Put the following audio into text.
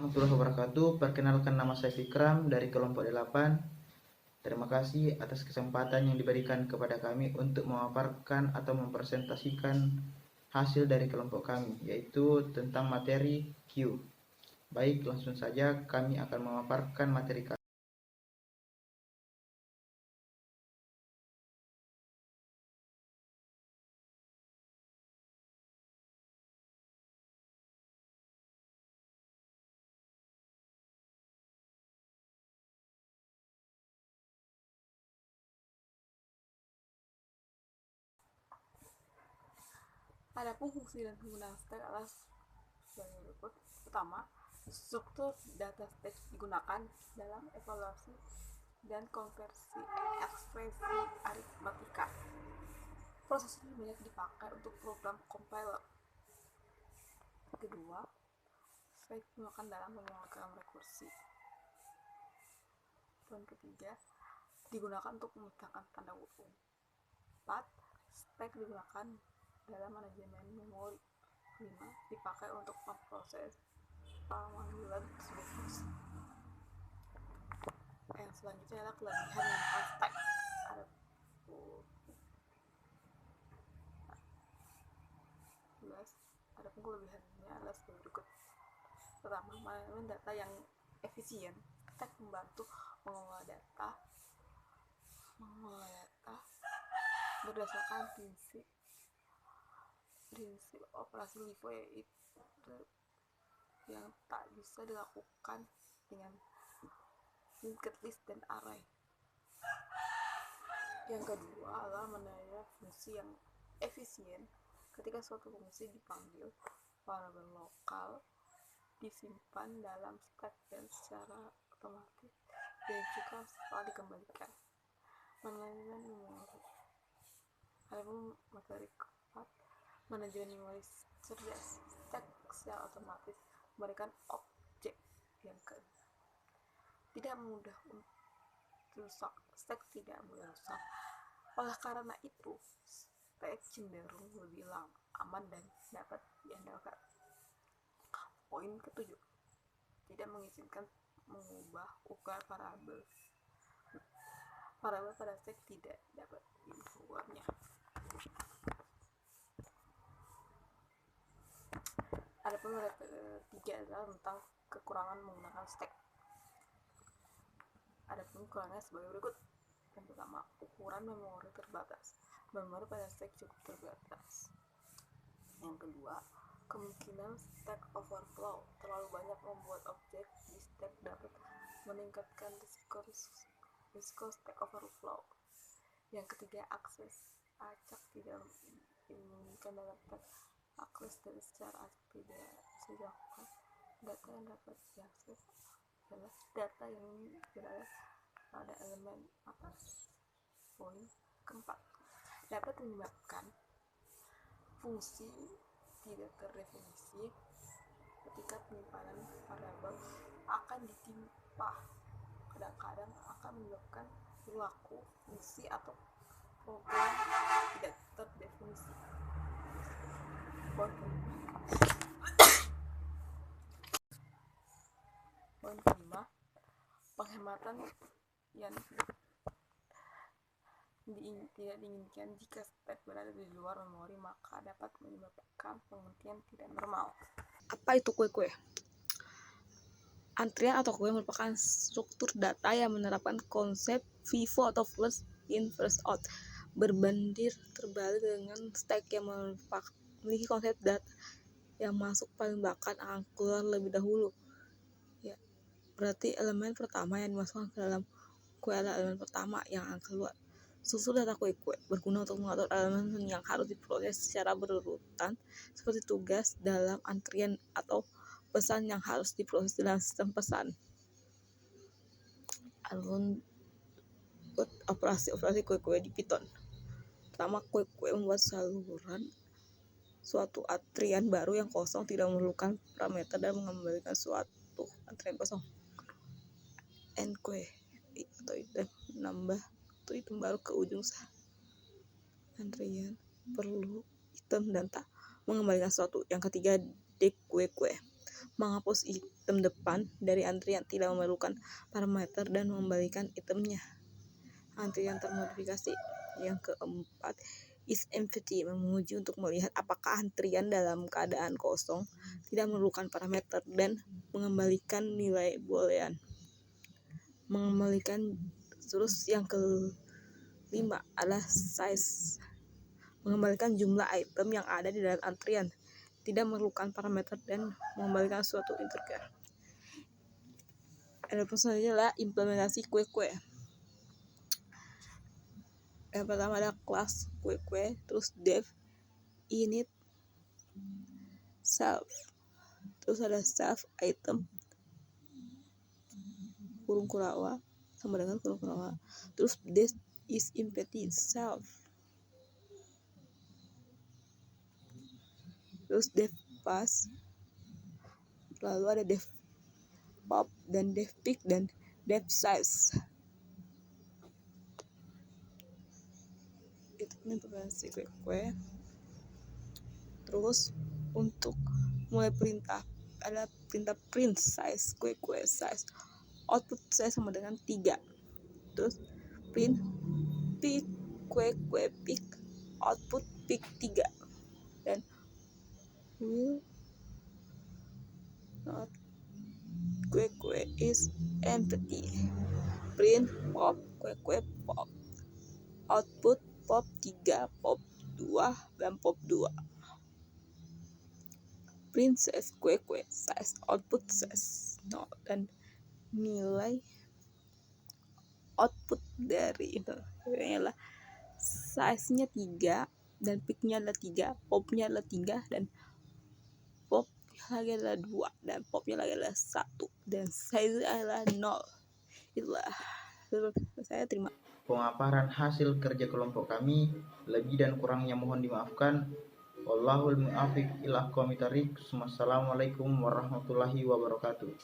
warahmatullahi wabarakatuh. Perkenalkan, nama saya Fikram dari kelompok 8. Terima kasih atas kesempatan yang diberikan kepada kami untuk memaparkan atau mempresentasikan hasil dari kelompok kami, yaitu tentang materi Q. Baik, langsung saja kami akan memaparkan materi kami. Adapun fungsi dan penggunaan stack adalah sebagai berikut. Pertama, struktur data stack digunakan dalam evaluasi dan konversi ekspresi aritmatika. Proses ini banyak dipakai untuk program compiler. Kedua, stack digunakan dalam memonitor rekursi. Dan ketiga, digunakan untuk memecahkan tanda kurung. 4. Stack digunakan dalam manajemen memori. 5. Dipakai untuk memproses pemanggilan sebuah fungsi. Yang selanjutnya adalah kelebihan menggunakan stack. Adapun kelebihannya adalah sebagai berikut. Pertama, manajemen data yang efisien. Stack membantu mengelola data berdasarkan prinsip operasi LIFO, yaitu yang tak bisa dilakukan dengan linked list dan array. Yang kedua adalah menilai fungsi yang efisien. Ketika suatu fungsi dipanggil, variabel lokal disimpan dalam stack dan secara otomatis dan juga setelah dikembalikan. Manajemen memori. Adapun materi keempat, manajemen memori cerdas. Stack secara otomatis memberikan objek yang tidak mudah untuk rusak. Stack tidak mudah rusak. Oleh karena itu, stack cenderung lebih aman dan dapat diandalkan. Poin ketujuh, tidak mengizinkan mengubah ukuran variabel. Variabel pada stack tidak dapat diubahnya. Adapun ketiga adalah tentang kekurangan menggunakan stack. Adapun kekurangannya sebagai berikut. Yang pertama, ukuran memori terbatas. Memori pada stack cukup terbatas. Yang kedua, kemungkinan stack overflow. Terlalu banyak membuat objek di stack dapat meningkatkan risiko stack overflow. Yang ketiga, akses acak tidak dimungkinkan dalam stack. Akses dari secara acak tidak bisa dilakukan. Data yang dapat diakses adalah data yang berada pada elemen atas. Poin keempat, dapat menyebabkan fungsi tidak terdefinisi ketika penyimpanan variabel akan ditimpa. Kadang-kadang akan menyebabkan perilaku fungsi atau program tidak terdefinisi. Poin kelima, penghematan yang tidak diinginkan. Jika stack berada di luar memori, maka dapat menyebabkan penghentian tidak normal. Apa itu kue-kue? Antrian atau kue merupakan struktur data yang menerapkan konsep FIFO atau first in first out, berbanding terbalik dengan stack yang memiliki konsep data yang masuk paling belakang akan keluar lebih dahulu. Ya, berarti elemen pertama yang dimasukkan ke dalam kue adalah elemen pertama yang akan keluar. Struktur data kue-kue berguna untuk mengatur elemen yang harus diproses secara berurutan, seperti tugas dalam antrian atau pesan yang harus diproses dalam sistem pesan. Adapun operasi kue-kue di Python. Pertama, kue-kue membuat saluran suatu antrian baru yang kosong, tidak memerlukan parameter dan mengembalikan suatu antrian kosong. N kue atau item menambah satu item baru ke ujung antrian, perlu item dan tak mengembalikan suatu. Yang ketiga, D kue-kue menghapus item depan dari antrian, tidak memerlukan parameter dan mengembalikan itemnya antrian termodifikasi. Yang keempat, is empty, menguji untuk melihat apakah antrian dalam keadaan kosong, tidak memerlukan parameter dan mengembalikan nilai boolean. Mengembalikan. Terus yang kelima adalah size, mengembalikan jumlah item yang ada di dalam antrian, tidak memerlukan parameter dan mengembalikan suatu integer. Ada selanjutnya adalah implementasi kue-kue. Yang pertama ada kelas kue-kue, terus dev, init, self, terus ada self item, kurung kurawa sama dengan kurung kurawa, terus this is empty self, terus dev pass, lalu ada dev pop dan dev pick dan dev size. Itu implementasi kue-kue. Terus untuk mulai perintah ada perintah print size kue-kue size, output size sama dengan 3. Terus print pick kue-kue pick, output pick 3, dan will not kue-kue is empty. Print pop kue-kue pop, output pop 3, pop 2, dan pop 2. Print size kue-kue size, output size 0, dan nilai output dari itu adalah size-nya 3 dan pick-nya adalah 3, pop-nya adalah 3, dan pop lagi adalah 2, dan pop-nya lagi adalah 1, dan size adalah 0. Itulah saya terima. Pemaparan hasil kerja kelompok kami, lebih dan kurangnya mohon dimaafkan. Wallahul muwaffiq ila aqwamit thoriq. Wassalamualaikum warahmatullahi wabarakatuh.